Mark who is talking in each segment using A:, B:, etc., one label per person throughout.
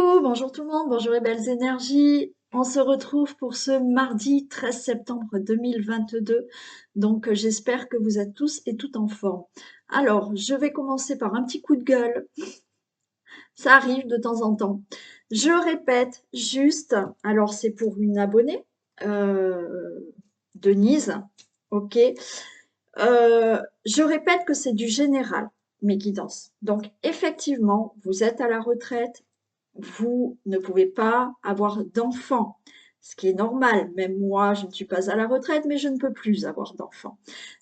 A: Coucou, bonjour tout le monde, bonjour les belles énergies. On se retrouve pour ce mardi 13 septembre 2022. Donc j'espère que vous êtes tous et toutes en forme. Alors, je vais commencer par un petit coup de gueule. Ça arrive de temps en temps. Je répète juste, alors c'est pour une abonnée, Denise, ok. Je répète que c'est du général, mes guidances. Donc effectivement, vous êtes à la retraite, vous ne pouvez pas avoir d'enfants, ce qui est normal. Même moi, je ne suis pas à la retraite, mais je ne peux plus avoir d'enfants.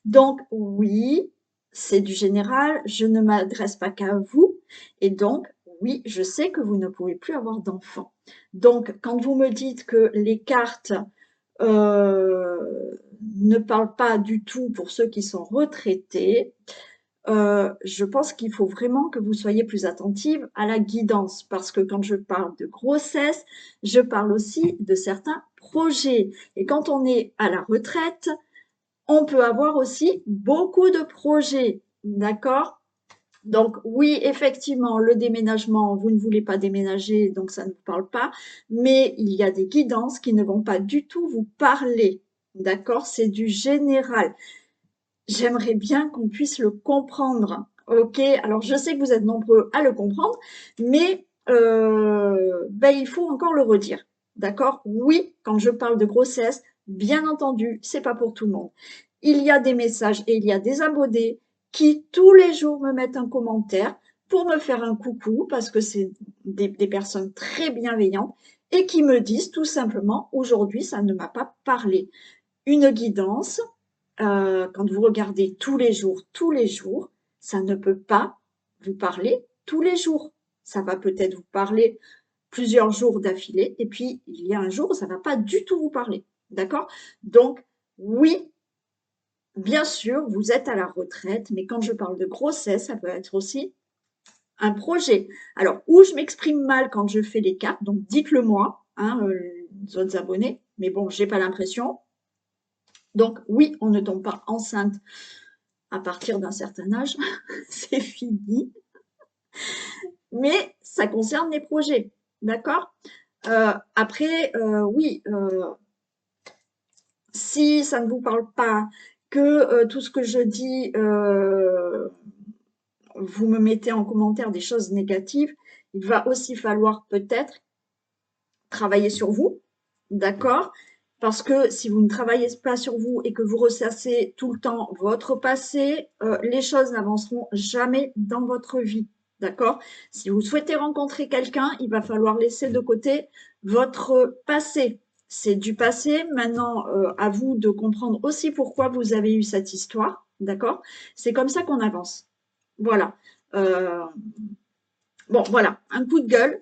A: Donc oui, c'est du général, je ne m'adresse pas qu'à vous, et donc oui, je sais que vous ne pouvez plus avoir d'enfants. Donc quand vous me dites que les cartes ne parlent pas du tout pour ceux qui sont retraités, je pense qu'il faut vraiment que vous soyez plus attentive à la guidance parce que quand je parle de grossesse, je parle aussi de certains projets. Et quand on est à la retraite, on peut avoir aussi beaucoup de projets, d'accord? Donc oui, effectivement, le déménagement, vous ne voulez pas déménager, donc ça ne vous parle pas, mais il y a des guidances qui ne vont pas du tout vous parler, d'accord? C'est du général. J'aimerais bien qu'on puisse le comprendre. Ok, alors je sais que vous êtes nombreux à le comprendre, mais ben, il faut encore le redire. D'accord? Oui, quand je parle de grossesse, bien entendu, c'est pas pour tout le monde. Il y a des messages et il y a des abonnés qui tous les jours me mettent un commentaire pour me faire un coucou parce que c'est des personnes très bienveillantes et qui me disent tout simplement aujourd'hui ça ne m'a pas parlé. Une guidance, quand vous regardez tous les jours, ça ne peut pas vous parler tous les jours. Ça va peut-être vous parler plusieurs jours d'affilée, et puis il y a un jour où ça ne va pas du tout vous parler. D'accord? Donc, oui, bien sûr, vous êtes à la retraite, mais quand je parle de grossesse, ça peut être aussi un projet. Alors, où je m'exprime mal quand je fais les cartes, donc dites-le moi, hein, les autres abonnés, mais bon, j'ai pas l'impression. Donc, oui, on ne tombe pas enceinte à partir d'un certain âge, c'est fini. Mais ça concerne les projets, d'accord? Après, oui, si ça ne vous parle pas, que tout ce que je dis, vous me mettez en commentaire des choses négatives, il va aussi falloir peut-être travailler sur vous, d'accord? Parce que si vous ne travaillez pas sur vous et que vous ressassez tout le temps votre passé, les choses n'avanceront jamais dans votre vie, d'accord? Si vous souhaitez rencontrer quelqu'un, il va falloir laisser de côté votre passé. C'est du passé. Maintenant, à vous de comprendre aussi pourquoi vous avez eu cette histoire, d'accord? C'est comme ça qu'on avance. Voilà. Euh, bon, voilà, un coup de gueule.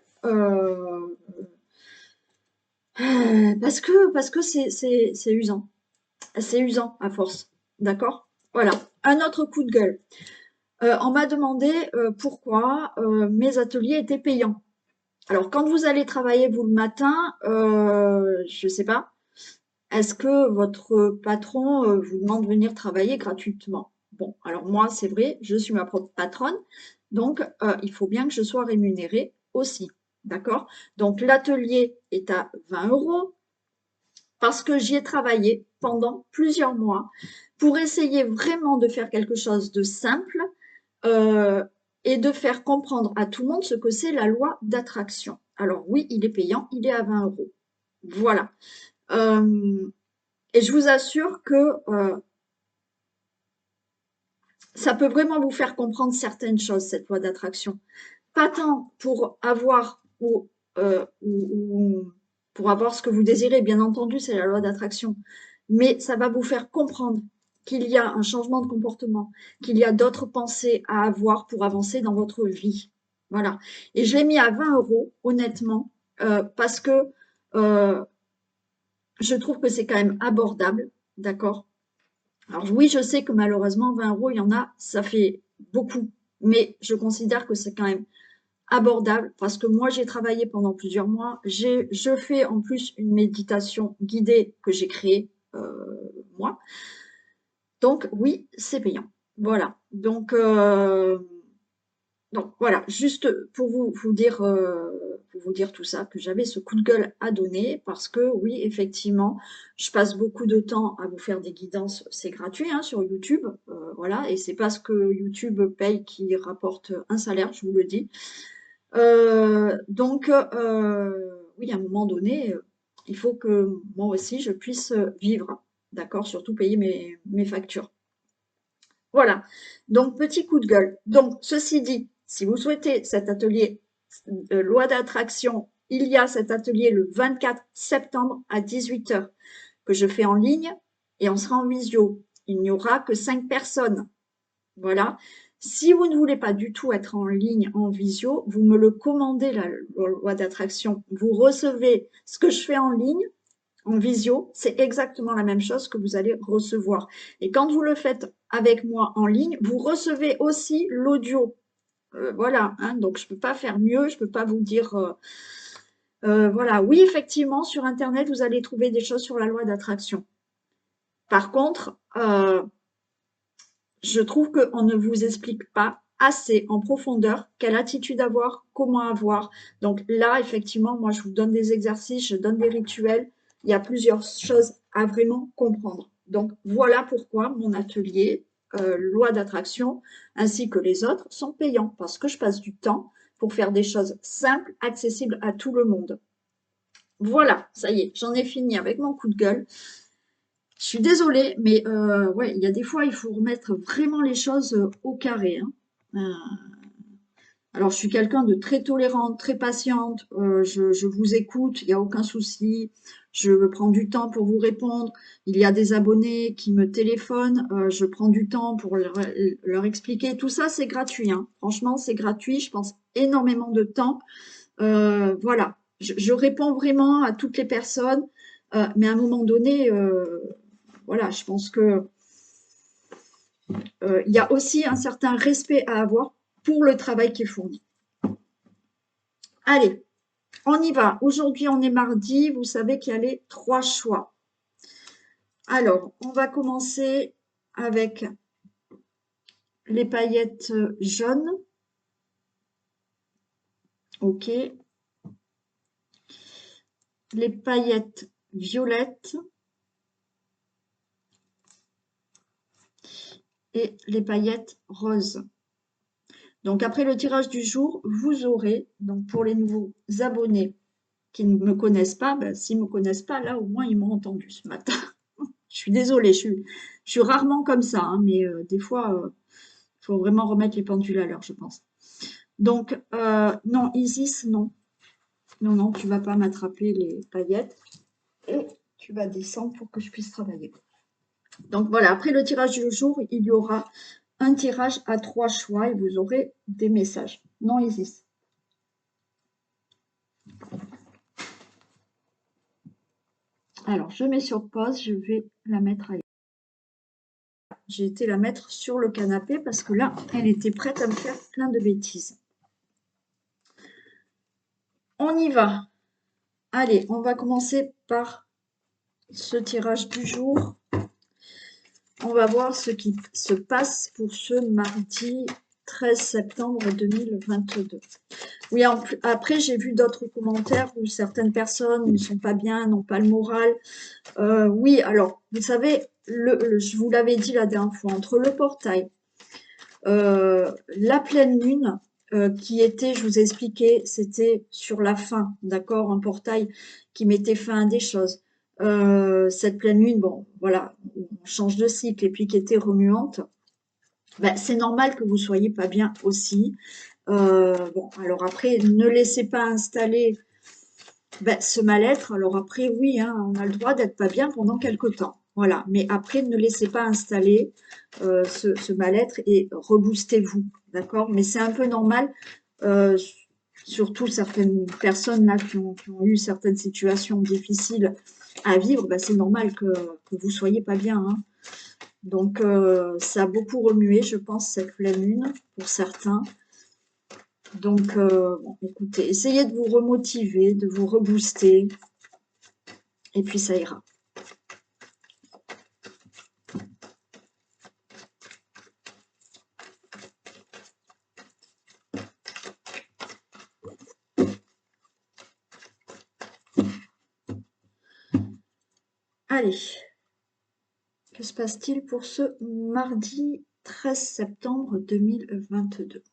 A: Parce que c'est usant. C'est usant à force. D'accord? Voilà. Un autre coup de gueule. On m'a demandé pourquoi mes ateliers étaient payants. Alors, quand vous allez travailler, vous, le matin, je ne sais pas, est-ce que votre patron vous demande de venir travailler gratuitement? Bon, alors moi, c'est vrai, je suis ma propre patronne, donc il faut bien que je sois rémunérée aussi. D'accord? Donc, l'atelier est à 20 euros parce que j'y ai travaillé pendant plusieurs mois pour essayer vraiment de faire quelque chose de simple euh, et de faire comprendre à tout le monde ce que c'est la loi d'attraction. Alors oui, il est payant, il est à 20 euros. Voilà. Euh, et je vous assure que ça peut vraiment vous faire comprendre certaines choses, cette loi d'attraction. Pas tant pour avoir ou pour avoir ce que vous désirez, bien entendu, c'est la loi d'attraction, mais ça va vous faire comprendre qu'il y a un changement de comportement, qu'il y a d'autres pensées à avoir pour avancer dans votre vie. Voilà. Et je l'ai mis à 20 euros, honnêtement, parce que euh, je trouve que c'est quand même abordable, d'accord? Alors oui, je sais que malheureusement, 20 euros, il y en a, ça fait beaucoup, mais je considère que c'est quand même abordable parce que moi, j'ai travaillé pendant plusieurs mois. Je fais en plus une méditation guidée que j'ai créée moi. Donc oui, c'est payant. Voilà. Donc voilà, juste pour vous dire, vous vous dire tout ça, que j'avais ce coup de gueule à donner parce que oui, effectivement, je passe beaucoup de temps à vous faire des guidances, c'est gratuit hein, sur YouTube, voilà, et c'est pas ce que YouTube paye qui rapporte un salaire, je vous le dis. Donc, oui, à un moment donné, il faut que moi aussi je puisse vivre, d'accord, surtout payer mes factures. Voilà, donc petit coup de gueule. Donc, ceci dit, si vous souhaitez cet atelier loi d'attraction, il y a cet atelier le 24 septembre à 18 heures que je fais en ligne et on sera en visio. Il n'y aura que 5 personnes. Voilà. Si vous ne voulez pas du tout être en ligne, en visio, vous me le commandez, la loi d'attraction. Vous recevez ce que je fais en ligne, en visio, c'est exactement la même chose que vous allez recevoir. Et quand vous le faites avec moi en ligne, vous recevez aussi l'audio. Voilà, hein, donc je ne peux pas faire mieux, je ne peux pas vous dire... voilà, oui, effectivement, sur Internet, vous allez trouver des choses sur la loi d'attraction. Par contre, je trouve qu'on ne vous explique pas assez en profondeur quelle attitude avoir, comment avoir. Donc là, effectivement, moi, je vous donne des exercices, je donne des rituels. Il y a plusieurs choses à vraiment comprendre. Donc voilà pourquoi mon atelier loi d'attraction ainsi que les autres sont payants parce que je passe du temps pour faire des choses simples, accessibles à tout le monde. Voilà, ça y est, j'en ai fini avec mon coup de gueule. Je suis désolée, mais ouais, il y a des fois, il faut remettre vraiment les choses au carré, hein. Alors, je suis quelqu'un de très tolérante, très patiente. Je vous écoute, il n'y a aucun souci. Je prends du temps pour vous répondre. Il y a des abonnés qui me téléphonent. Je prends du temps pour leur expliquer. Tout ça, c'est gratuit, hein. Franchement, c'est gratuit. Je pense énormément de temps. Voilà. Je réponds vraiment à toutes les personnes. Mais à un moment donné, voilà, je pense que il y a aussi un certain respect à avoir pour le travail qui est fourni. Allez, on y va. Aujourd'hui, on est mardi. Vous savez qu'il y a les 3 choix. Alors, on va commencer avec les paillettes jaunes. OK. Les paillettes violettes. Et les paillettes roses. Donc, après le tirage du jour, vous aurez, donc pour les nouveaux abonnés qui ne me connaissent pas, ben, s'ils ne me connaissent pas, là, au moins, ils m'ont entendu ce matin. Je suis désolée, je suis rarement comme ça, hein, mais des fois, il faut vraiment remettre les pendules à l'heure, je pense. Donc, non, Isis, non. Non, non, tu ne vas pas m'attraper les paillettes. Et tu vas descendre pour que je puisse travailler. Donc, voilà, après le tirage du jour, il y aura un tirage à 3 choix et vous aurez des messages. Non, Isis. Alors, je mets sur pause, je vais la mettre ailleurs. J'ai été la mettre sur le canapé parce que là, elle était prête à me faire plein de bêtises. On y va. Allez, on va commencer par ce tirage du jour. On va voir ce qui se passe pour ce mardi 13 septembre 2022. Oui, après, j'ai vu d'autres commentaires où certaines personnes ne sont pas bien, n'ont pas le moral. Oui, alors, vous savez, je vous l'avais dit la dernière fois, entre le portail, la pleine lune, qui était, je vous ai expliqué, c'était sur la fin, d'accord, un portail qui mettait fin à des choses. Cette pleine lune, bon, voilà, on change de cycle et puis qui était remuante, ben, c'est normal que vous soyez pas bien aussi. Bon, alors après, ne laissez pas installer ben, ce mal-être. Alors après, oui, hein, on a le droit d'être pas bien pendant quelque temps. Voilà, mais après, ne laissez pas installer ce mal-être et reboostez-vous, d'accord? Mais c'est un peu normal, euh, surtout certaines personnes là qui ont eu certaines situations difficiles à vivre, ben, c'est normal que vous soyez pas bien, hein. Donc, ça a beaucoup remué, je pense, cette pleine lune pour certains. Donc, bon, écoutez, essayez de vous remotiver, de vous rebooster, et puis ça ira. Allez, que se passe-t-il pour ce mardi 13 septembre 2022?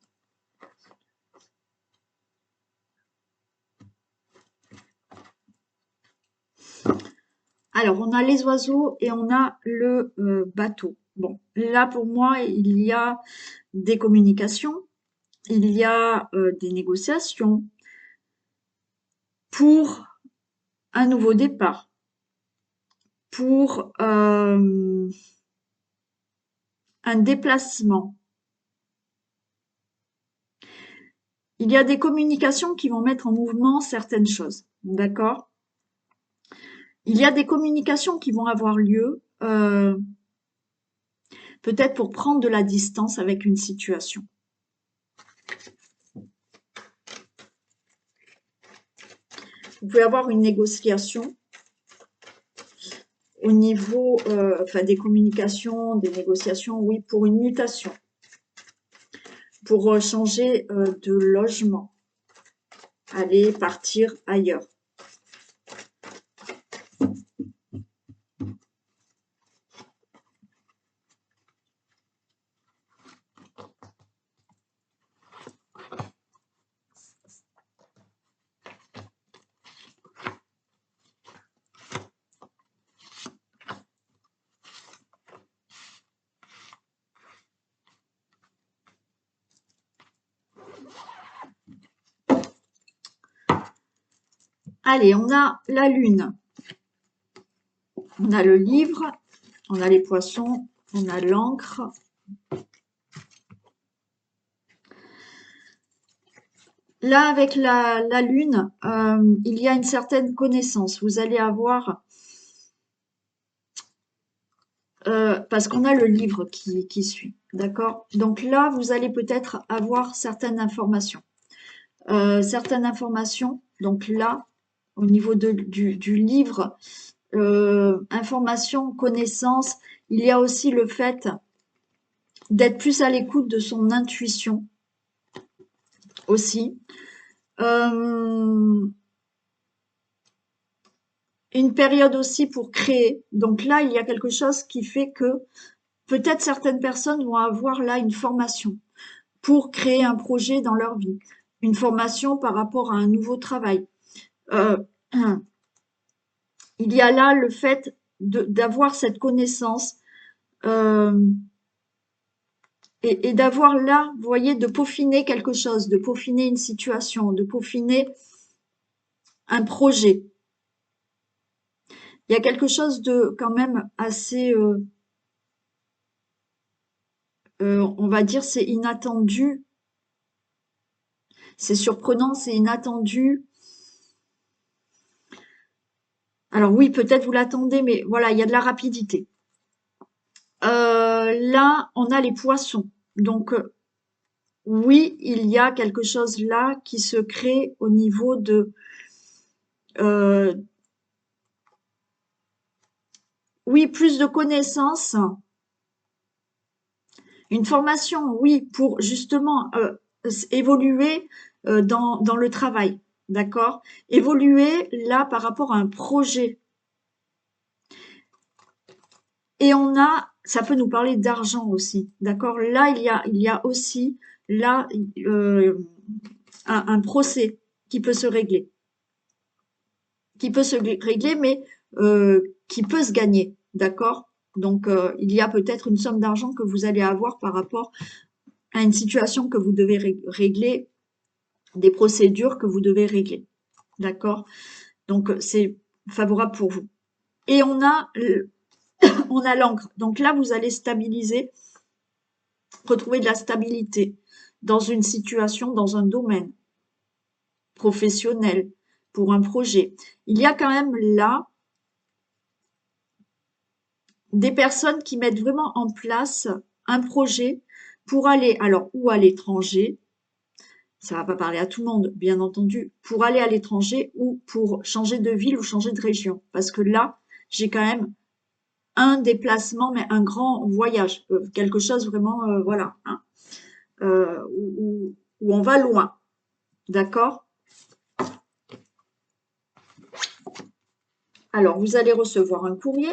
A: Alors, on a les oiseaux et on a le bateau. Bon, là, pour moi, il y a des communications, il y a des négociations pour un nouveau départ, pour un déplacement. Il y a des communications qui vont mettre en mouvement certaines choses, d'accord? Il y a des communications qui vont avoir lieu, peut-être pour prendre de la distance avec une situation. Vous pouvez avoir une négociation au niveau enfin, des communications, des négociations, oui, pour une mutation, pour changer de logement, aller partir ailleurs. Allez, on a la lune, on a le livre, on a les poissons, on a l'encre. Là, avec la lune, il y a une certaine connaissance. Vous allez avoir, parce qu'on a le livre qui suit, d'accord? Donc là, vous allez peut-être avoir certaines informations. Donc là, au niveau du livre, information, connaissance, il y a aussi le fait d'être plus à l'écoute de son intuition aussi. Une période aussi pour créer. Donc là, il y a quelque chose qui fait que peut-être certaines personnes vont avoir là une formation pour créer un projet dans leur vie, une formation par rapport à un nouveau travail. Il y a là le fait d'avoir cette connaissance et d'avoir là, vous voyez, de peaufiner quelque chose, de peaufiner une situation, de peaufiner un projet. Il y a quelque chose de quand même assez, on va dire, c'est inattendu, c'est surprenant, c'est inattendu. Alors oui, peut-être vous l'attendez, mais voilà, il y a de la rapidité. Là, on a les poissons. Donc, oui, il y a quelque chose là qui se crée au niveau de... oui, plus de connaissances. Une formation, oui, pour justement évoluer dans le travail. D'accord? Évoluer là par rapport à un projet. Et on a, ça peut nous parler d'argent aussi, d'accord? Là, il y a aussi là un procès qui peut se régler, mais qui peut se gagner, d'accord? Donc, il y a peut-être une somme d'argent que vous allez avoir par rapport à une situation que vous devez régler, des procédures que vous devez régler, d'accord? Donc, c'est favorable pour vous. Et on a l'encre. Donc là, vous allez stabiliser, retrouver de la stabilité dans une situation, dans un domaine professionnel, pour un projet. Il y a quand même là des personnes qui mettent vraiment en place un projet pour aller, alors, ou à l'étranger, ça va pas parler à tout le monde, bien entendu, pour aller à l'étranger ou pour changer de ville ou changer de région. Parce que là, j'ai quand même un déplacement, mais un grand voyage, quelque chose vraiment, voilà, hein, où on va loin, d'accord? Alors, vous allez recevoir un courrier,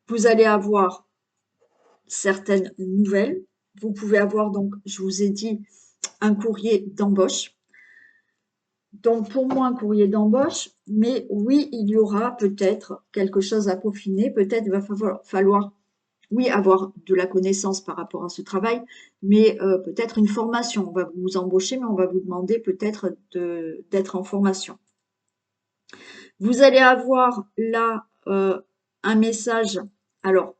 A: vous allez avoir certaines nouvelles. Vous pouvez avoir donc, je vous ai dit, un courrier d'embauche. Donc, pour moi, un courrier d'embauche, mais oui, il y aura peut-être quelque chose à peaufiner. Peut-être il va falloir, oui, avoir de la connaissance par rapport à ce travail, mais peut-être une formation. On va vous embaucher, mais on va vous demander peut-être d'être en formation. Vous allez avoir là un message. Alors,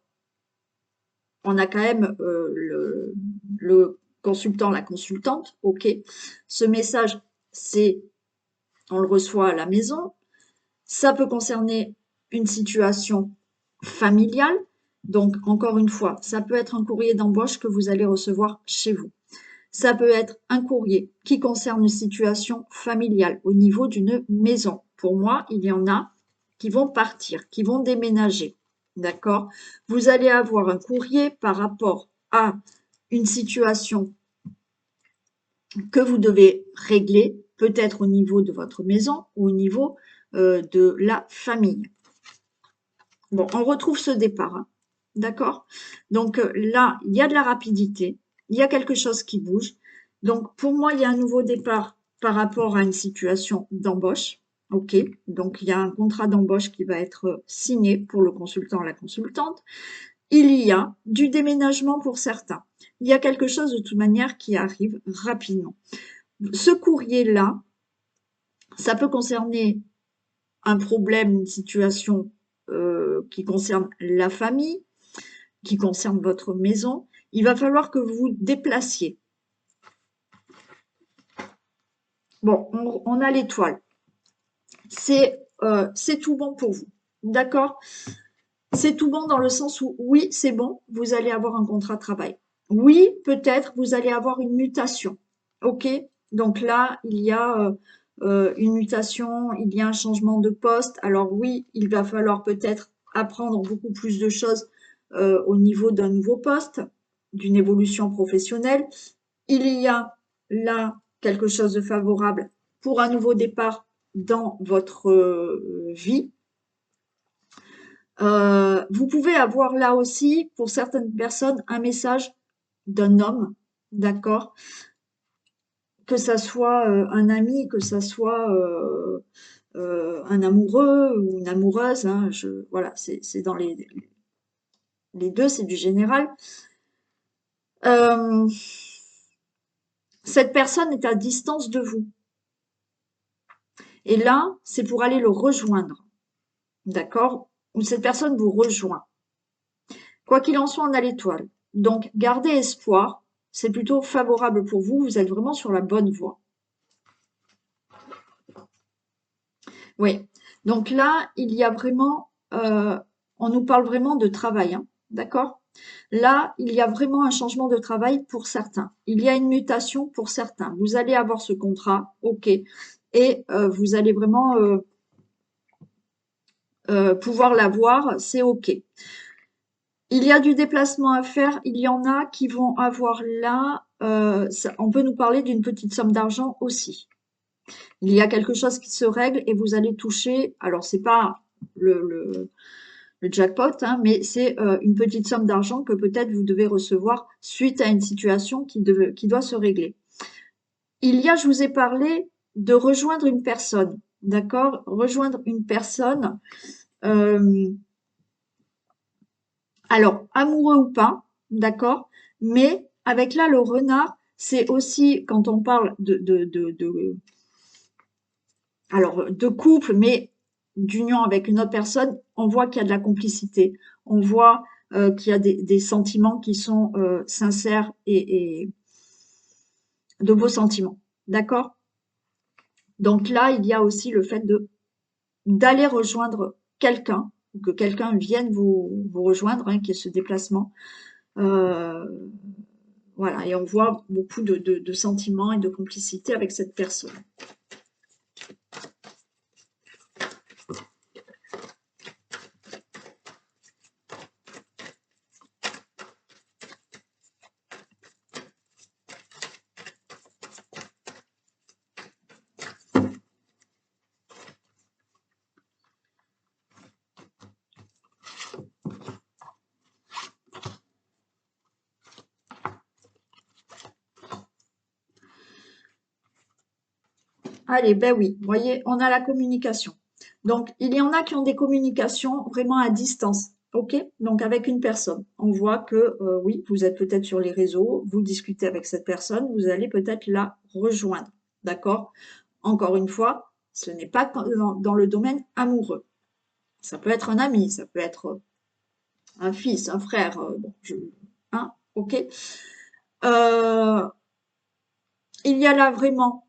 A: on a quand même le consultant, la consultante. OK. Ce message, on le reçoit à la maison. Ça peut concerner une situation familiale. Donc, encore une fois, ça peut être un courrier d'embauche que vous allez recevoir chez vous. Ça peut être un courrier qui concerne une situation familiale au niveau d'une maison. Pour moi, il y en a qui vont partir, qui vont déménager. D'accord? Vous allez avoir un courrier par rapport à une situation que vous devez régler, peut-être au niveau de votre maison ou au niveau de la famille. Bon, on retrouve ce départ, hein. D'accord? Donc là, il y a de la rapidité, il y a quelque chose qui bouge. Donc pour moi, il y a un nouveau départ par rapport à une situation d'embauche. OK, donc il y a un contrat d'embauche qui va être signé pour le consultant, la consultante. Il y a du déménagement pour certains. Il y a quelque chose de toute manière qui arrive rapidement. Ce courrier-là, ça peut concerner un problème, une situation qui concerne la famille, qui concerne votre maison. Il va falloir que vous vous déplaciez. Bon, on a l'étoile. C'est tout bon pour vous. D'accord? C'est tout bon dans le sens où, oui, c'est bon, vous allez avoir un contrat de travail. Oui, peut-être, vous allez avoir une mutation. OK? Donc là, il y a une mutation, il y a un changement de poste. Alors oui, il va falloir peut-être apprendre beaucoup plus de choses au niveau d'un nouveau poste, d'une évolution professionnelle. Il y a là quelque chose de favorable pour un nouveau départ dans votre vie. Vous pouvez avoir là aussi, pour certaines personnes, un message d'un homme, d'accord? Que ça soit un ami, que ça soit un amoureux ou une amoureuse, hein, voilà, c'est dans les deux, c'est du général. Euh, cette personne est à distance de vous. Et là, c'est pour aller le rejoindre, d'accord? Ou cette personne vous rejoint. Quoi qu'il en soit, on a l'étoile. Donc, gardez espoir. C'est plutôt favorable pour vous. Vous êtes vraiment sur la bonne voie. Oui. Donc là, il y a vraiment, on nous parle vraiment de travail, hein, d'accord? Là, il y a vraiment un changement de travail pour certains. Il y a une mutation pour certains. Vous allez avoir ce contrat, ok, et vous allez vraiment pouvoir l'avoir, c'est ok. Il y a du déplacement à faire. Il y en a qui vont avoir là, on peut nous parler d'une petite somme d'argent aussi. Il y a quelque chose qui se règle et vous allez toucher, alors c'est pas le jackpot, hein, mais c'est une petite somme d'argent que peut-être vous devez recevoir suite à une situation qui doit se régler. Il y a, je vous ai parlé de rejoindre une personne, d'accord? Rejoindre une personne, alors amoureux ou pas, d'accord? Mais avec là le renard, c'est aussi quand on parle alors de couple, mais d'union avec une autre personne, on voit qu'il y a de la complicité, on voit qu'il y a des sentiments qui sont sincères et de beaux sentiments, d'accord? Donc là, il y a aussi le fait d'aller rejoindre quelqu'un, ou que quelqu'un vienne vous rejoindre, hein, qui est ce déplacement. Euh, voilà, et on voit beaucoup de sentiments et de complicité avec cette personne. Allez, ben oui, vous voyez, on a la communication. Donc, il y en a qui ont des communications vraiment à distance, ok? Donc, avec une personne. On voit que, oui, vous êtes peut-être sur les réseaux, vous discutez avec cette personne, vous allez peut-être la rejoindre, d'accord? Encore une fois, ce n'est pas dans le domaine amoureux. Ça peut être un ami, ça peut être un fils, un frère, bon, hein, ok? Euh, il y a là vraiment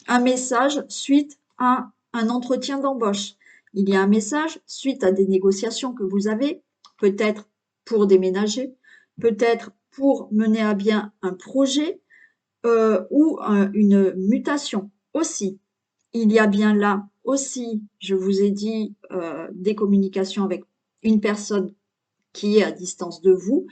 A: un message suite à un entretien d'embauche. Il y a un message suite à des négociations que vous avez, peut-être pour déménager, peut-être pour mener à bien un projet ou une mutation aussi. Il y a bien là aussi, je vous ai dit, des communications avec une personne qui est à distance de vous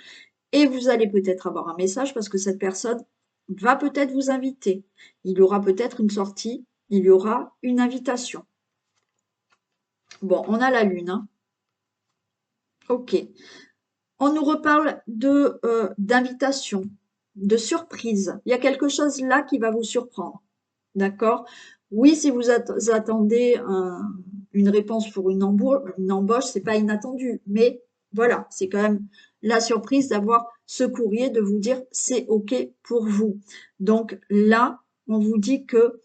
A: et vous allez peut-être avoir un message parce que cette personne va peut-être vous inviter. Il y aura peut-être une sortie, il y aura une invitation. Bon, on a la lune, hein. Ok. On nous reparle de d'invitation, de surprise. Il y a quelque chose là qui va vous surprendre. D'accord? Oui, si vous attendez une réponse pour une embauche, c'est pas inattendu. Mais voilà, c'est quand même la surprise d'avoir ce courrier, de vous dire c'est OK pour vous. Donc là, on vous dit que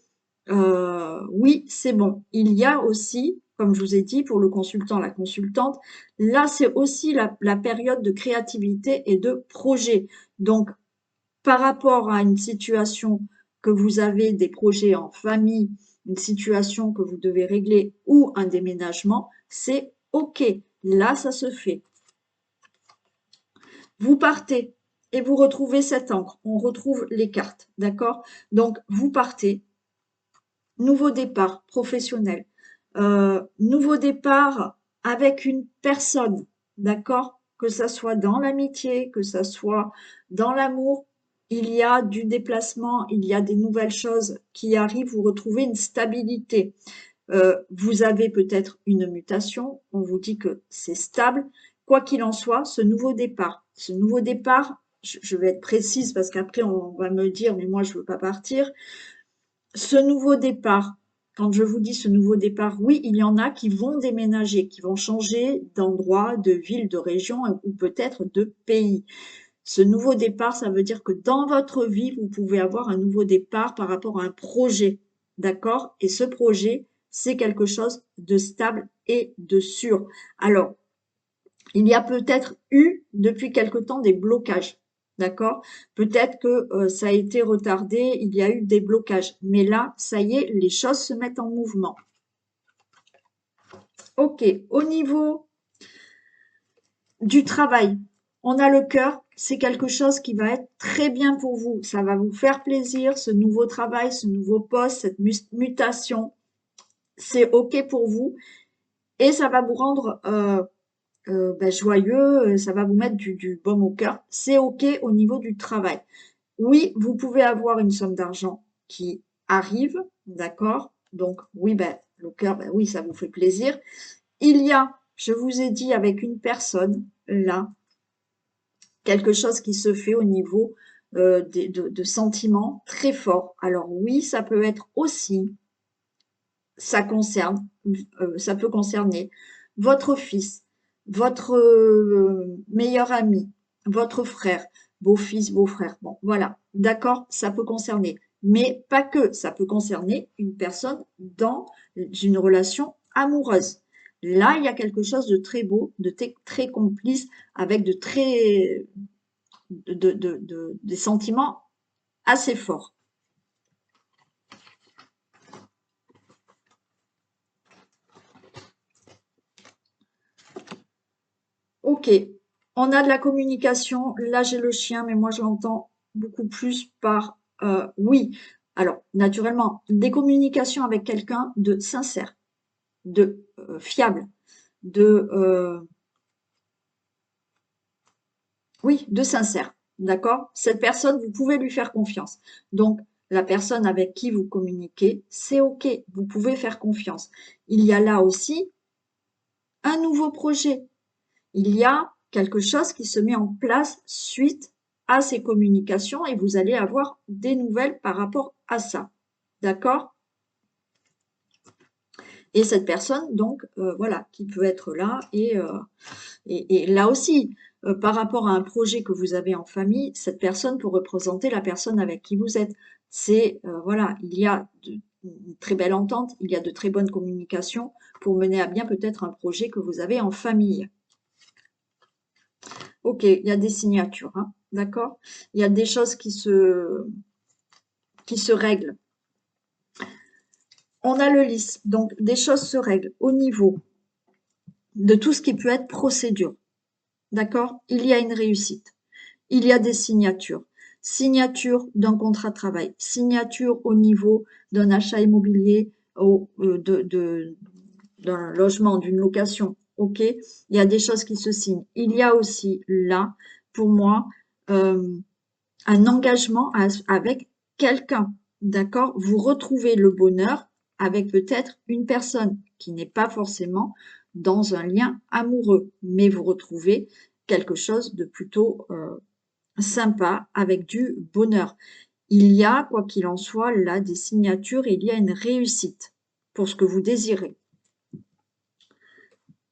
A: oui, c'est bon. Il y a aussi, comme je vous ai dit, pour le consultant, la consultante, là, c'est aussi la période de créativité et de projet. Donc, par rapport à une situation que vous avez, des projets en famille, une situation que vous devez régler ou un déménagement, c'est OK. Là, ça se fait. Vous partez et vous retrouvez cette encre. On retrouve les cartes, d'accord? Donc, vous partez. Nouveau départ professionnel. Nouveau départ avec une personne, d'accord? Que ça soit dans l'amitié, que ça soit dans l'amour, il y a du déplacement, il y a des nouvelles choses qui arrivent, vous retrouvez une stabilité. Vous avez peut-être une mutation, on vous dit que c'est stable. Quoi qu'il en soit, ce nouveau départ, je vais être précise parce qu'après on va me dire, mais moi je veux pas partir. Ce nouveau départ, quand je vous dis ce nouveau départ, oui, il y en a qui vont déménager, qui vont changer d'endroit, de ville, de région ou peut-être de pays. Ce nouveau départ, ça veut dire que dans votre vie, vous pouvez avoir un nouveau départ par rapport à un projet, d'accord? Et ce projet, c'est quelque chose de stable et de sûr. Alors, il y a peut-être eu depuis quelque temps des blocages, d'accord? Peut-être que ça a été retardé, il y a eu des blocages. Mais là, ça y est, les choses se mettent en mouvement. Ok, au niveau du travail, on a le cœur, c'est quelque chose qui va être très bien pour vous. Ça va vous faire plaisir, ce nouveau travail, ce nouveau poste, cette mutation. C'est ok pour vous et ça va vous rendre joyeux, ça va vous mettre du baume au cœur. C'est OK au niveau du travail. Oui, vous pouvez avoir une somme d'argent qui arrive, d'accord? Donc oui, le cœur, oui, ça vous fait plaisir. Il y a, je vous ai dit, avec une personne, là, quelque chose qui se fait au niveau de sentiments très forts. Alors oui, ça peut être aussi, ça concerne, ça peut concerner votre fils, votre meilleur ami, votre frère, beau-fils, beau-frère. Bon, voilà, d'accord, ça peut concerner, mais pas que, ça peut concerner une personne dans une relation amoureuse. Là, il y a quelque chose de très beau, de très complice, avec des sentiments assez forts. Ok, on a de la communication. Là, j'ai le chien, mais moi, je l'entends beaucoup plus par oui. Alors, naturellement, des communications avec quelqu'un de sincère, de fiable, de oui, de sincère. D'accord? Cette personne, vous pouvez lui faire confiance. Donc, la personne avec qui vous communiquez, c'est ok. Vous pouvez faire confiance. Il y a là aussi un nouveau projet. Il y a quelque chose qui se met en place suite à ces communications et vous allez avoir des nouvelles par rapport à ça. D'accord? Et cette personne, donc, voilà, qui peut être là et là aussi, par rapport à un projet que vous avez en famille, cette personne peut représenter la personne avec qui vous êtes. C'est, voilà, il y a une très belle entente, il y a de très bonnes communications pour mener à bien peut-être un projet que vous avez en famille. Ok, il y a des signatures, hein, d'accord? Il y a des choses qui se règlent. On a le lisse, donc des choses se règlent au niveau de tout ce qui peut être procédure, d'accord? Il y a une réussite. Il y a des signatures. Signature d'un contrat de travail, signature au niveau d'un achat immobilier, d'un logement, d'une location. OK? Il y a des choses qui se signent. Il y a aussi là, pour moi, euh, un engagement avec quelqu'un. D'accord? Vous retrouvez le bonheur avec peut-être une personne qui n'est pas forcément dans un lien amoureux, mais vous retrouvez quelque chose de plutôt sympa, avec du bonheur. Il y a, quoi qu'il en soit, là des signatures, il y a une réussite pour ce que vous désirez.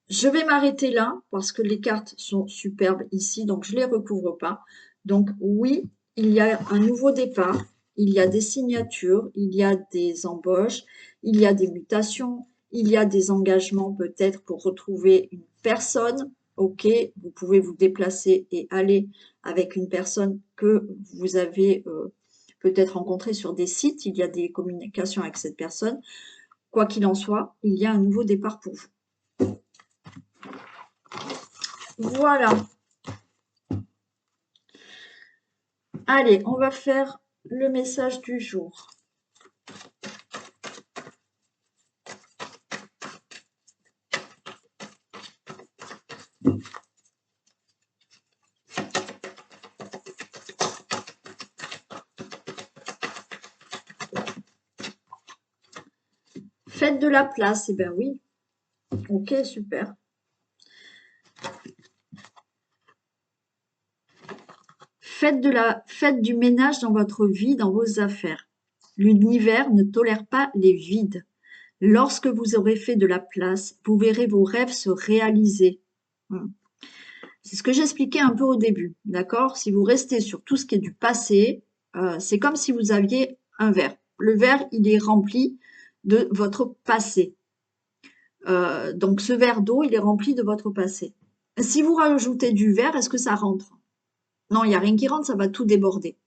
A: Je vais m'arrêter là parce que les cartes sont superbes ici, donc je ne les recouvre pas. Donc oui, il y a un nouveau départ, il y a des signatures, il y a des embauches, il y a des mutations, il y a des engagements peut-être pour retrouver une personne. Ok, vous pouvez vous déplacer et aller avec une personne que vous avez peut-être rencontrée sur des sites. Il y a des communications avec cette personne. Quoi qu'il en soit, il y a un nouveau départ pour vous. Voilà. Allez, on va faire le message du jour. Faites de la place, eh bien oui. Ok, super. Faites du ménage dans votre vie, dans vos affaires. L'univers ne tolère pas les vides. Lorsque vous aurez fait de la place, vous verrez vos rêves se réaliser. Hmm. C'est ce que j'expliquais un peu au début, d'accord? Si vous restez sur tout ce qui est du passé, c'est comme si vous aviez un verre. Le verre, il est rempli de votre passé. Donc ce verre d'eau, il est rempli de votre passé. Si vous rajoutez du verre, est-ce que ça rentre? Non, il n'y a rien qui rentre, ça va tout déborder.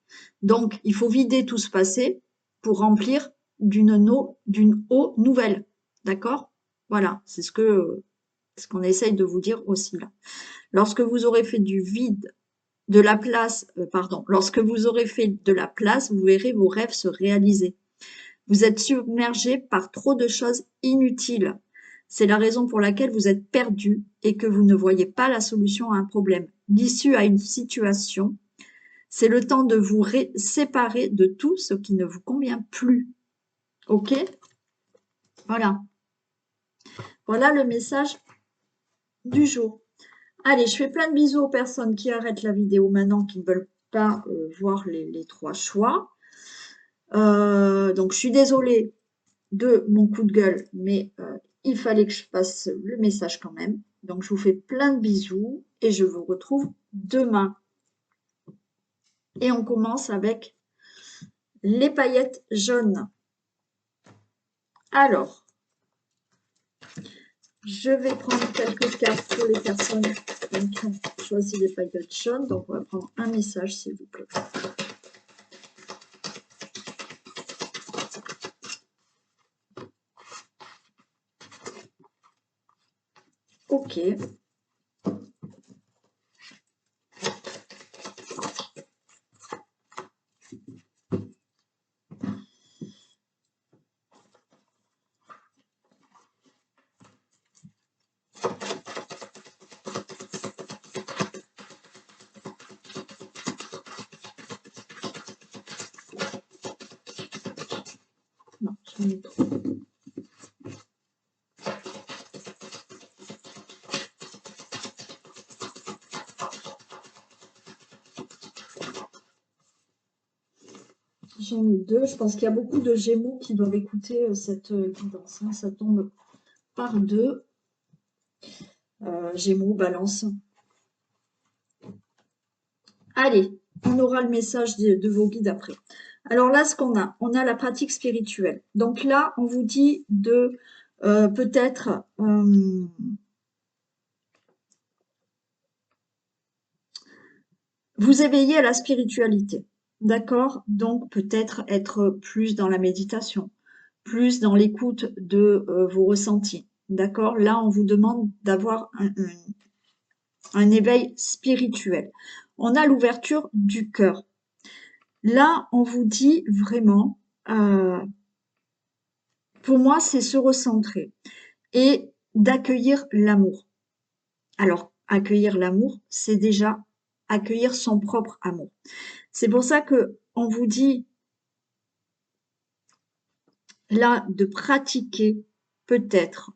A: Donc il faut vider tout ce passé pour remplir d'une eau nouvelle. D'accord? Voilà, c'est ce qu'on essaye de vous dire aussi là. Lorsque vous aurez fait du vide, de la place, pardon, lorsque vous aurez fait de la place, vous verrez vos rêves se réaliser. Vous êtes submergé par trop de choses inutiles. C'est la raison pour laquelle vous êtes perdu et que vous ne voyez pas la solution à un problème, l'issue à une situation. C'est le temps de vous séparer de tout ce qui ne vous convient plus. OK? Voilà. Voilà le message du jour. Allez, je fais plein de bisous aux personnes qui arrêtent la vidéo maintenant, qui ne veulent pas voir les trois choix. Donc, je suis désolée de mon coup de gueule, mais il fallait que je passe le message quand même. Donc, je vous fais plein de bisous et je vous retrouve demain. Et on commence avec les paillettes jaunes. Alors, je vais prendre quelques cartes pour les personnes qui ont choisi les paillettes jaunes. Donc, on va prendre un message, s'il vous plaît. Ok. Non, j'en ai trop. J'en ai deux. Je pense qu'il y a beaucoup de Gémeaux qui doivent écouter cette guidance, hein. Ça tombe par deux. Gémeaux, Balance. Allez, on aura le message de vos guides après. Alors là, ce qu'on a, on a la pratique spirituelle. Donc là, on vous dit de peut-être vous éveiller à la spiritualité. D'accord? Donc peut-être être plus dans la méditation, plus dans l'écoute de vos ressentis. D'accord? Là, on vous demande d'avoir un éveil spirituel. On a l'ouverture du cœur. Là, on vous dit vraiment, pour moi, c'est se recentrer et d'accueillir l'amour. Alors, accueillir l'amour, c'est déjà accueillir son propre amour. C'est pour ça que on vous dit là de pratiquer peut-être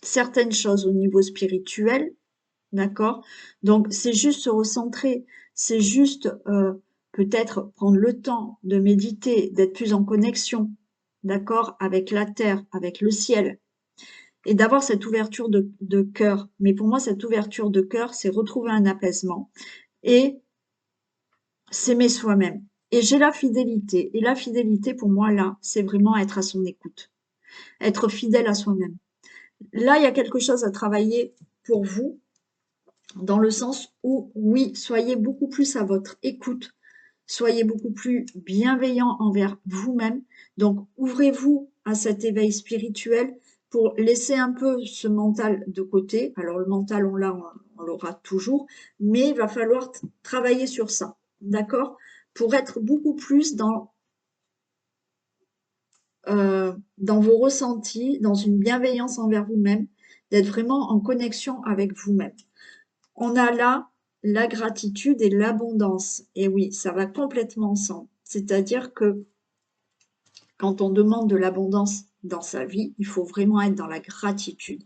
A: certaines choses au niveau spirituel, d'accord? Donc, c'est juste se recentrer, c'est juste peut-être prendre le temps de méditer, d'être plus en connexion, d'accord, avec la terre, avec le ciel, et d'avoir cette ouverture de cœur. Mais pour moi, cette ouverture de cœur, c'est retrouver un apaisement et s'aimer soi-même. Et j'ai la fidélité. Et la fidélité, pour moi, là, c'est vraiment être à son écoute, être fidèle à soi-même. Là, il y a quelque chose à travailler pour vous, dans le sens où, oui, soyez beaucoup plus à votre écoute, soyez beaucoup plus bienveillant envers vous-même. Donc, ouvrez-vous à cet éveil spirituel pour laisser un peu ce mental de côté. Alors, le mental, on l'aura toujours, mais il va falloir travailler sur ça, d'accord? Pour être beaucoup plus dans vos ressentis, dans une bienveillance envers vous-même, d'être vraiment en connexion avec vous-même. On a là la gratitude et l'abondance. Et oui, ça va complètement ensemble. C'est-à-dire que quand on demande de l'abondance dans sa vie, il faut vraiment être dans la gratitude.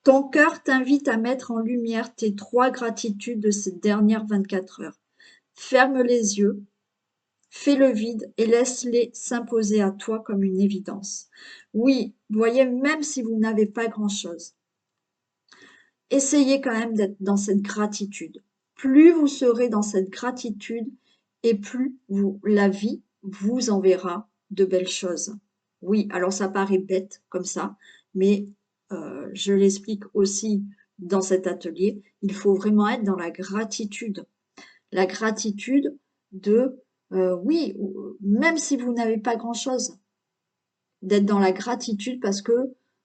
A: Ton cœur t'invite à mettre en lumière tes 3 gratitudes de ces dernières 24 heures. Ferme les yeux, fais le vide et laisse-les s'imposer à toi comme une évidence. Oui, voyez, même si vous n'avez pas grand-chose, essayez quand même d'être dans cette gratitude. Plus vous serez dans cette gratitude et plus la vie vous enverra de belles choses. Oui, alors ça paraît bête comme ça, mais je l'explique aussi dans cet atelier. Il faut vraiment être dans la gratitude. La gratitude de, oui, même si vous n'avez pas grand-chose, d'être dans la gratitude parce que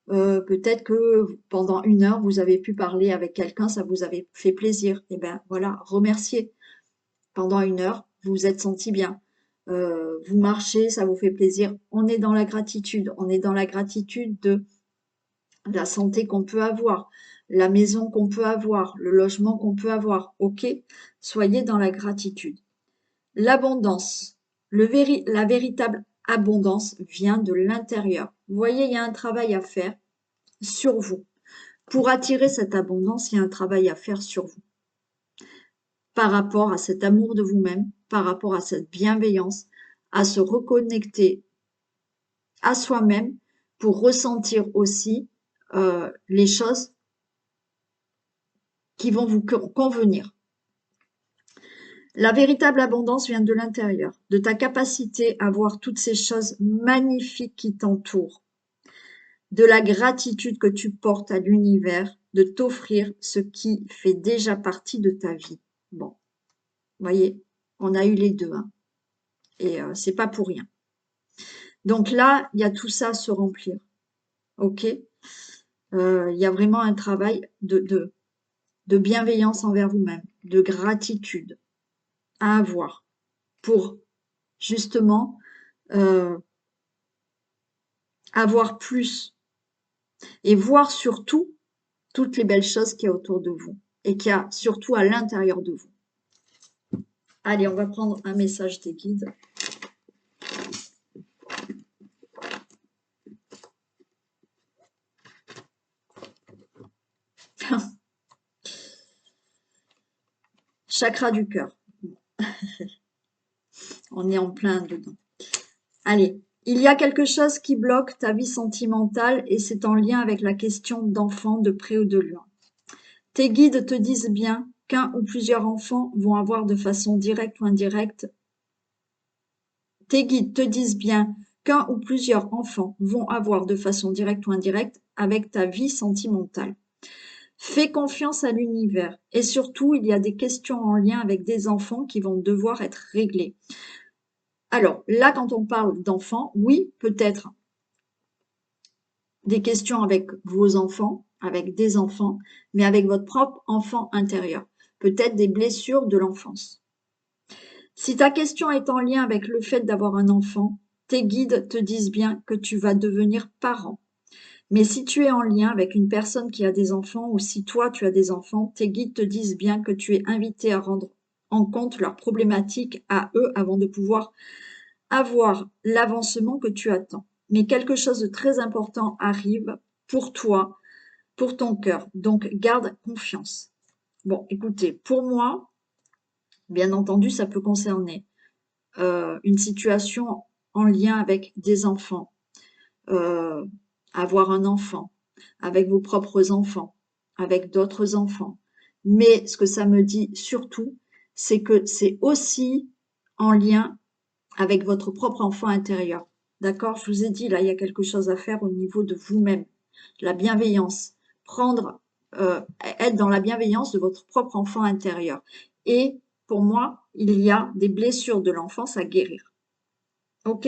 A: peut-être que pendant 1 heure, vous avez pu parler avec quelqu'un, ça vous avait fait plaisir. Et ben voilà, remerciez. Pendant 1 heure, vous vous êtes senti bien. Vous marchez, ça vous fait plaisir. On est dans la gratitude. On est dans la gratitude de la santé qu'on peut avoir, la maison qu'on peut avoir, le logement qu'on peut avoir. Ok, soyez dans la gratitude. L'abondance, la véritable abondance vient de l'intérieur. Vous voyez, il y a un travail à faire sur vous. Pour attirer cette abondance, il y a un travail à faire sur vous. Par rapport à cet amour de vous-même, par rapport à cette bienveillance, à se reconnecter à soi-même pour ressentir aussi les choses qui vont vous convenir. La véritable abondance vient de l'intérieur, de ta capacité à voir toutes ces choses magnifiques qui t'entourent, de la gratitude que tu portes à l'univers, de t'offrir ce qui fait déjà partie de ta vie. Bon, vous voyez, on a eu les deux, hein, et c'est pas pour rien. Donc là, il y a tout ça à se remplir, ok? Il y a vraiment un travail de bienveillance envers vous-même, de gratitude à avoir pour justement avoir plus et voir surtout toutes les belles choses qu'il y a autour de vous et qu'il y a surtout à l'intérieur de vous. Allez, on va prendre un message des guides. Chakra du cœur. On est en plein dedans. Allez, il y a quelque chose qui bloque ta vie sentimentale et c'est en lien avec la question d'enfant de près ou de loin. Tes guides te disent bien qu'un ou plusieurs enfants vont avoir de façon directe ou indirecte. Tes guides te disent bien qu'un ou plusieurs enfants vont avoir de façon directe ou indirecte avec ta vie sentimentale. Fais confiance à l'univers et surtout, il y a des questions en lien avec des enfants qui vont devoir être réglées. Alors là, quand on parle d'enfants, oui, peut-être des questions avec vos enfants, avec des enfants, mais avec votre propre enfant intérieur. Peut-être des blessures de l'enfance. Si ta question est en lien avec le fait d'avoir un enfant, tes guides te disent bien que tu vas devenir parent. Mais si tu es en lien avec une personne qui a des enfants ou si toi tu as des enfants, tes guides te disent bien que tu es invité à rendre en compte leurs problématiques à eux avant de pouvoir avoir l'avancement que tu attends. Mais quelque chose de très important arrive pour toi, pour ton cœur. Donc garde confiance. Bon, écoutez, pour moi, bien entendu, ça peut concerner une situation en lien avec des enfants, euh, avoir un enfant, avec vos propres enfants, avec d'autres enfants. Mais ce que ça me dit surtout, c'est que c'est aussi en lien avec votre propre enfant intérieur. D'accord? Je vous ai dit, là, il y a quelque chose à faire au niveau de vous-même. La bienveillance. Être dans la bienveillance de votre propre enfant intérieur. Et pour moi, il y a des blessures de l'enfance à guérir. OK?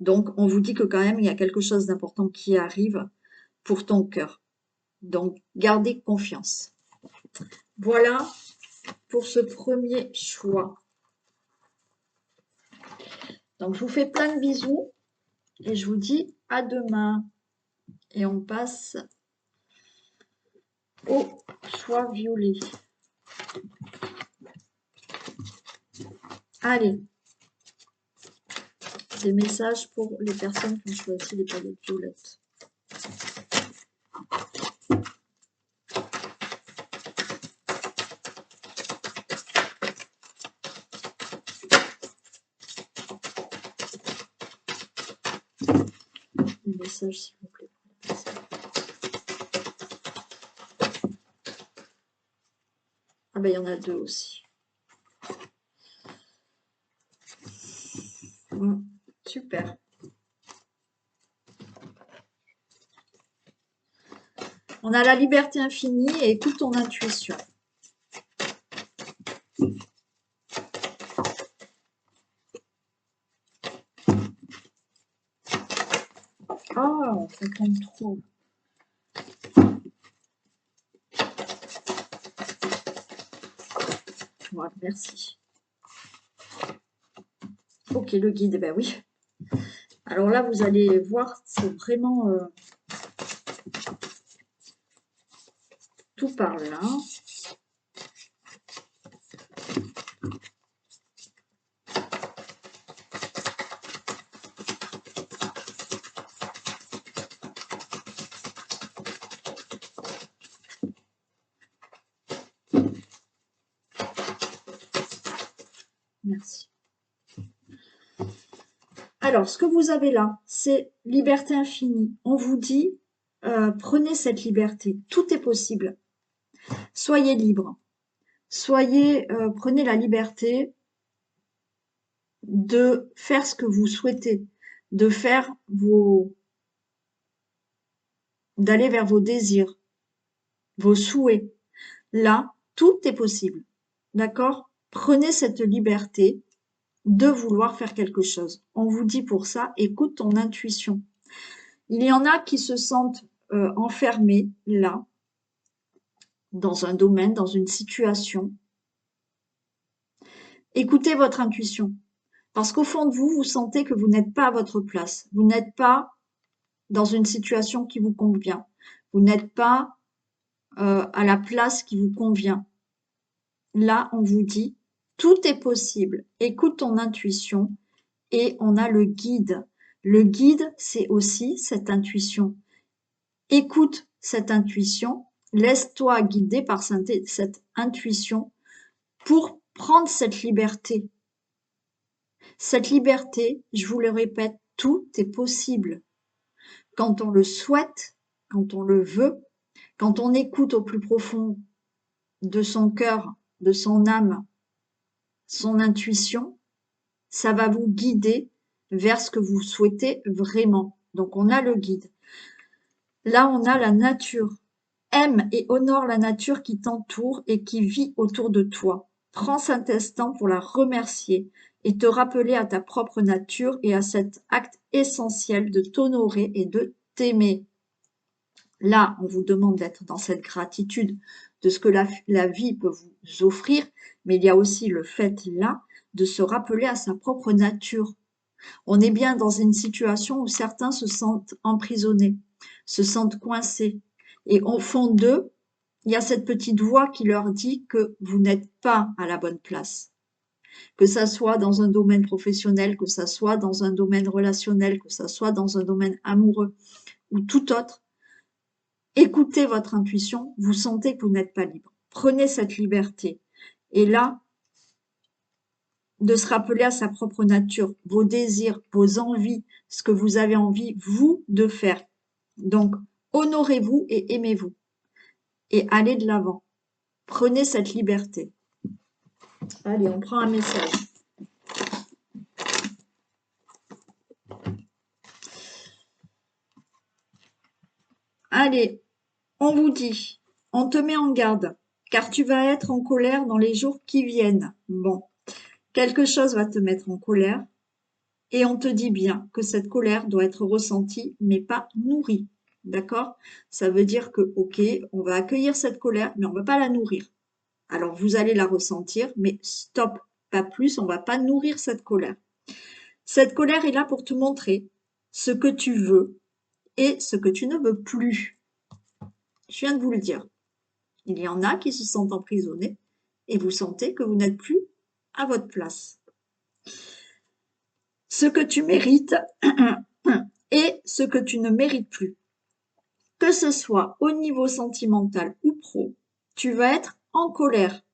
A: Donc, on vous dit que quand même, il y a quelque chose d'important qui arrive pour ton cœur. Donc, gardez confiance. Voilà pour ce premier choix. Donc, je vous fais plein de bisous et je vous dis à demain. Et on passe au choix violet. Allez, des messages pour les personnes qui ont choisi les palettes violettes. Des messages, s'il vous plaît. Ah ben, il y en a deux aussi. Super. On a la liberté infinie et écoute ton intuition. Oh, ça compte trop. Voilà, merci. Ok, le guide, ben oui. Alors là, vous allez voir, c'est vraiment... tout parle là. Merci. Alors, ce que vous avez là, c'est liberté infinie. On vous dit, prenez cette liberté. Tout est possible. Soyez libre. Prenez la liberté de faire ce que vous souhaitez, de faire d'aller vers vos désirs, vos souhaits. Là, tout est possible. D'accord? Prenez cette liberté de vouloir faire quelque chose. On vous dit pour ça, écoute ton intuition. Il y en a qui se sentent enfermés là, dans un domaine, dans une situation. Écoutez votre intuition. Parce qu'au fond de vous, vous sentez que vous n'êtes pas à votre place. Vous n'êtes pas dans une situation qui vous convient. Vous n'êtes pas à la place qui vous convient. Là, on vous dit, tout est possible. Écoute ton intuition et on a le guide. Le guide, c'est aussi cette intuition. Écoute cette intuition, laisse-toi guider par cette intuition pour prendre cette liberté. Cette liberté, je vous le répète, tout est possible. Quand on le souhaite, quand on le veut, quand on écoute au plus profond de son cœur, de son âme, son intuition, ça va vous guider vers ce que vous souhaitez vraiment. Donc on a le guide. Là, on a la nature. Aime et honore la nature qui t'entoure et qui vit autour de toi. Prends cet instant pour la remercier et te rappeler à ta propre nature et à cet acte essentiel de t'honorer et de t'aimer. Là, on vous demande d'être dans cette gratitude de ce que la vie peut vous offrir, mais il y a aussi le fait là de se rappeler à sa propre nature. On est bien dans une situation où certains se sentent emprisonnés, se sentent coincés. Et au fond d'eux, il y a cette petite voix qui leur dit que vous n'êtes pas à la bonne place. Que ça soit dans un domaine professionnel, que ça soit dans un domaine relationnel, que ça soit dans un domaine amoureux ou tout autre. Écoutez votre intuition, vous sentez que vous n'êtes pas libre. Prenez cette liberté. Et là, de se rappeler à sa propre nature, vos désirs, vos envies, ce que vous avez envie, vous, de faire. Donc, honorez-vous et aimez-vous. Et allez de l'avant. Prenez cette liberté. Allez, on prend un message. Allez, on vous dit, on te met en garde, car tu vas être en colère dans les jours qui viennent. Bon, quelque chose va te mettre en colère, et on te dit bien que cette colère doit être ressentie, mais pas nourrie. D'accord? Ça veut dire que, ok, on va accueillir cette colère, mais on ne va pas la nourrir. Alors, vous allez la ressentir, mais stop, pas plus, on ne va pas nourrir cette colère. Cette colère est là pour te montrer ce que tu veux et ce que tu ne veux plus. Je viens de vous le dire. Il y en a qui se sentent emprisonnés et vous sentez que vous n'êtes plus à votre place. Ce que tu mérites et ce que tu ne mérites plus. Que ce soit au niveau sentimental ou pro, tu vas être en colère.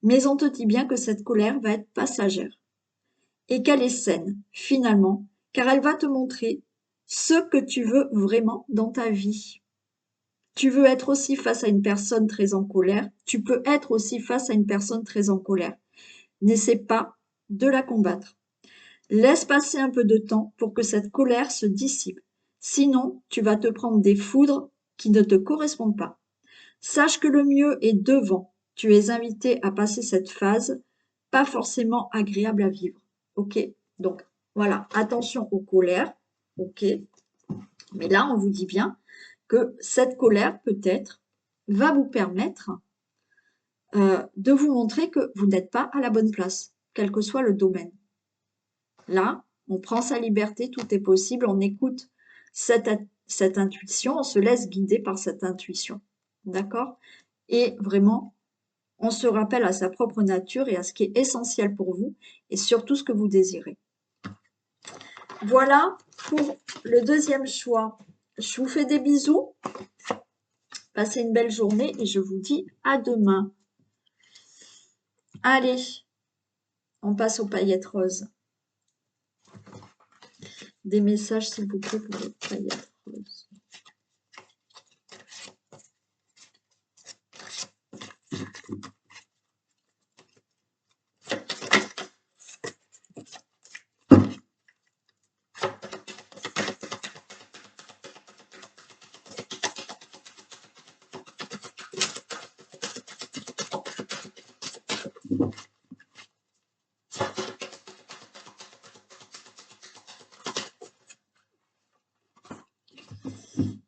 A: Mais on te dit bien que cette colère va être passagère et qu'elle est saine, finalement, car elle va te montrer ce que tu veux vraiment dans ta vie. Tu veux être aussi face à une personne très en colère, tu peux être aussi face à une personne très en colère. N'essaie pas de la combattre. Laisse passer un peu de temps pour que cette colère se dissipe. Sinon, tu vas te prendre des foudres qui ne te correspondent pas. Sache que le mieux est devant. Tu es invité à passer cette phase, pas forcément agréable à vivre. Ok? Donc, voilà, attention aux colères. Ok? Mais là, on vous dit bien que cette colère, peut-être, va vous permettre de vous montrer que vous n'êtes pas à la bonne place, quel que soit le domaine. Là, on prend sa liberté, tout est possible, on écoute cette intuition, on se laisse guider par cette intuition. D'accord? Et vraiment, on se rappelle à sa propre nature et à ce qui est essentiel pour vous et surtout ce que vous désirez. Voilà pour le deuxième choix. Je vous fais des bisous. Passez une belle journée et je vous dis à demain. Allez, on passe aux paillettes roses. Des messages, s'il vous plaît, pour les paillettes roses.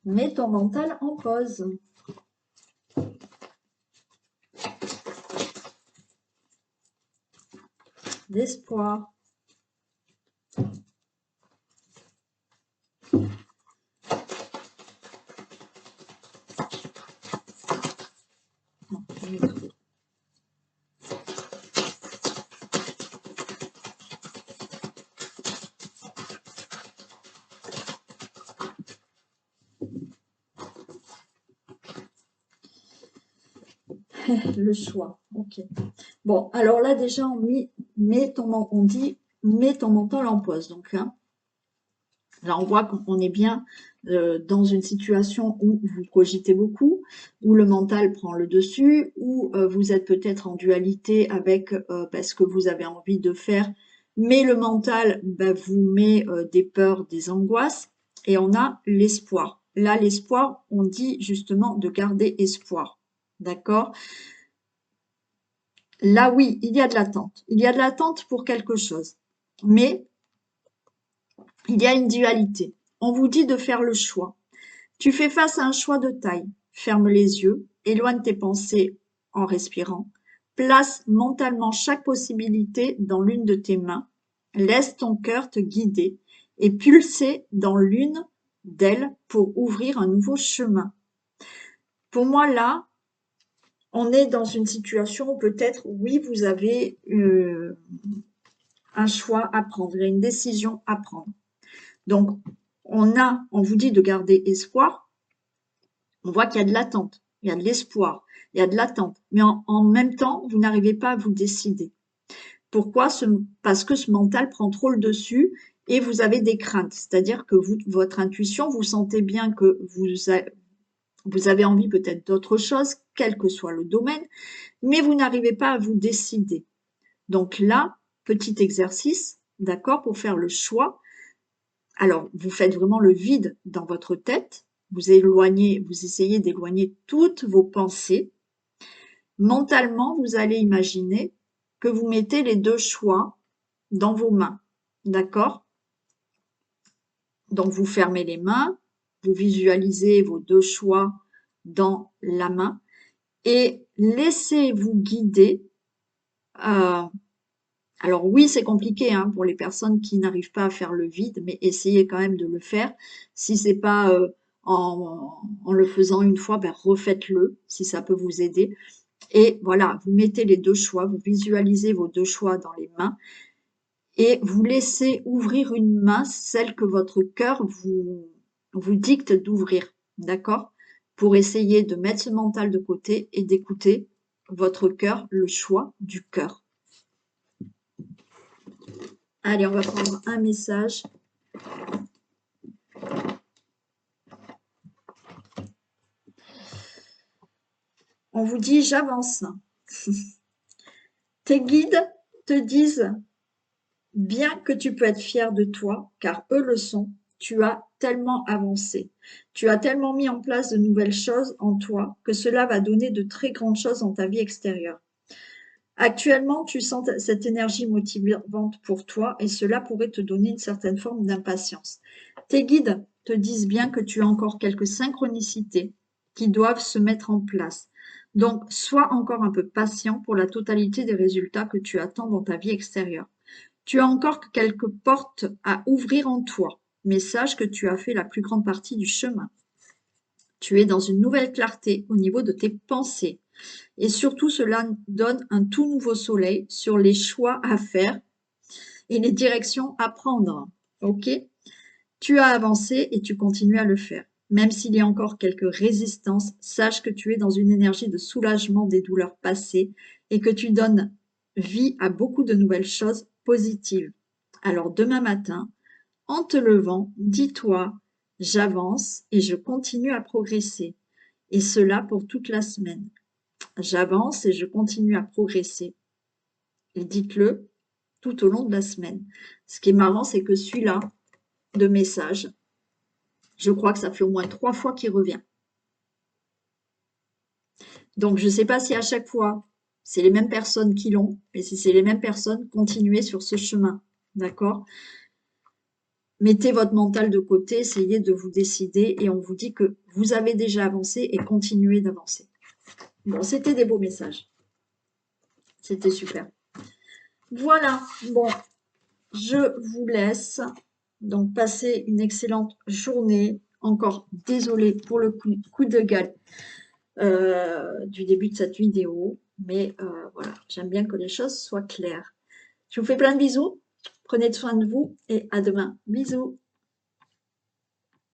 A: Mets ton mental en pause. D'espoir. Le choix, ok. Bon, alors là déjà on dit mets ton mental en pause. Donc, hein, là, on voit qu'on est bien dans une situation où vous cogitez beaucoup, où le mental prend le dessus, où vous êtes peut-être en dualité avec ce que vous avez envie de faire, mais le mental vous met des peurs, des angoisses, et on a l'espoir. Là, l'espoir, on dit justement de garder espoir. D'accord? Là, oui, il y a de l'attente. Il y a de l'attente pour quelque chose. Mais il y a une dualité. On vous dit de faire le choix. Tu fais face à un choix de taille. Ferme les yeux, éloigne tes pensées en respirant. Place mentalement chaque possibilité dans l'une de tes mains. Laisse ton cœur te guider et pulser dans l'une d'elles pour ouvrir un nouveau chemin. Pour moi, là, on est dans une situation où peut-être, oui, vous avez un choix à prendre, il y a une décision à prendre. Donc, on vous dit de garder espoir. On voit qu'il y a de l'attente, il y a de l'espoir, il y a de l'attente. Mais en même temps, vous n'arrivez pas à vous décider. Pourquoi? Parce que ce mental prend trop le dessus et vous avez des craintes. C'est-à-dire que votre intuition, vous sentez bien que vous avez envie peut-être d'autre chose, quel que soit le domaine, mais vous n'arrivez pas à vous décider. Donc là, petit exercice, d'accord, pour faire le choix. Alors, vous faites vraiment le vide dans votre tête, vous essayez d'éloigner toutes vos pensées. Mentalement, vous allez imaginer que vous mettez les deux choix dans vos mains, d'accord? Donc, vous fermez les mains, vous visualisez vos deux choix dans la main et laissez-vous guider. Alors oui, c'est compliqué hein, pour les personnes qui n'arrivent pas à faire le vide, mais essayez quand même de le faire. Si c'est pas en le faisant une fois, refaites-le si ça peut vous aider. Et voilà, vous mettez les deux choix, vous visualisez vos deux choix dans les mains et vous laissez ouvrir une main, celle que votre cœur vous dicte d'ouvrir, d'accord? Pour essayer de mettre ce mental de côté et d'écouter votre cœur, le choix du cœur. Allez, on va prendre un message. On vous dit j'avance. Tes guides te disent bien que tu peux être fier de toi, car eux le sont. Tu as tellement avancé. Tu as tellement mis en place de nouvelles choses en toi que cela va donner de très grandes choses dans ta vie extérieure. Actuellement, tu sens cette énergie motivante pour toi et cela pourrait te donner une certaine forme d'impatience. Tes guides te disent bien que tu as encore quelques synchronicités qui doivent se mettre en place. Donc, sois encore un peu patient pour la totalité des résultats que tu attends dans ta vie extérieure. Tu as encore quelques portes à ouvrir en toi, mais sache que tu as fait la plus grande partie du chemin. Tu es dans une nouvelle clarté au niveau de tes pensées. Et surtout, cela donne un tout nouveau soleil sur les choix à faire et les directions à prendre. Ok? Tu as avancé et tu continues à le faire. Même s'il y a encore quelques résistances, sache que tu es dans une énergie de soulagement des douleurs passées et que tu donnes vie à beaucoup de nouvelles choses positives. Alors demain matin, en te levant, dis-toi, j'avance et je continue à progresser. Et cela pour toute la semaine. J'avance et je continue à progresser. Et dites-le tout au long de la semaine. Ce qui est marrant, c'est que celui-là, de message, je crois que ça fait au moins 3 fois qu'il revient. Donc, je ne sais pas si à chaque fois, c'est les mêmes personnes qui l'ont, mais si c'est les mêmes personnes, continuez sur ce chemin. D'accord? Mettez votre mental de côté, essayez de vous décider et on vous dit que vous avez déjà avancé et continuez d'avancer. Bon, c'était des beaux messages. C'était super. Voilà, bon, je vous laisse. Donc, passez une excellente journée. Encore désolée pour le coup de gueule du début de cette vidéo. Mais voilà, j'aime bien que les choses soient claires. Je vous fais plein de bisous. Prenez soin de vous et à demain. Bisous.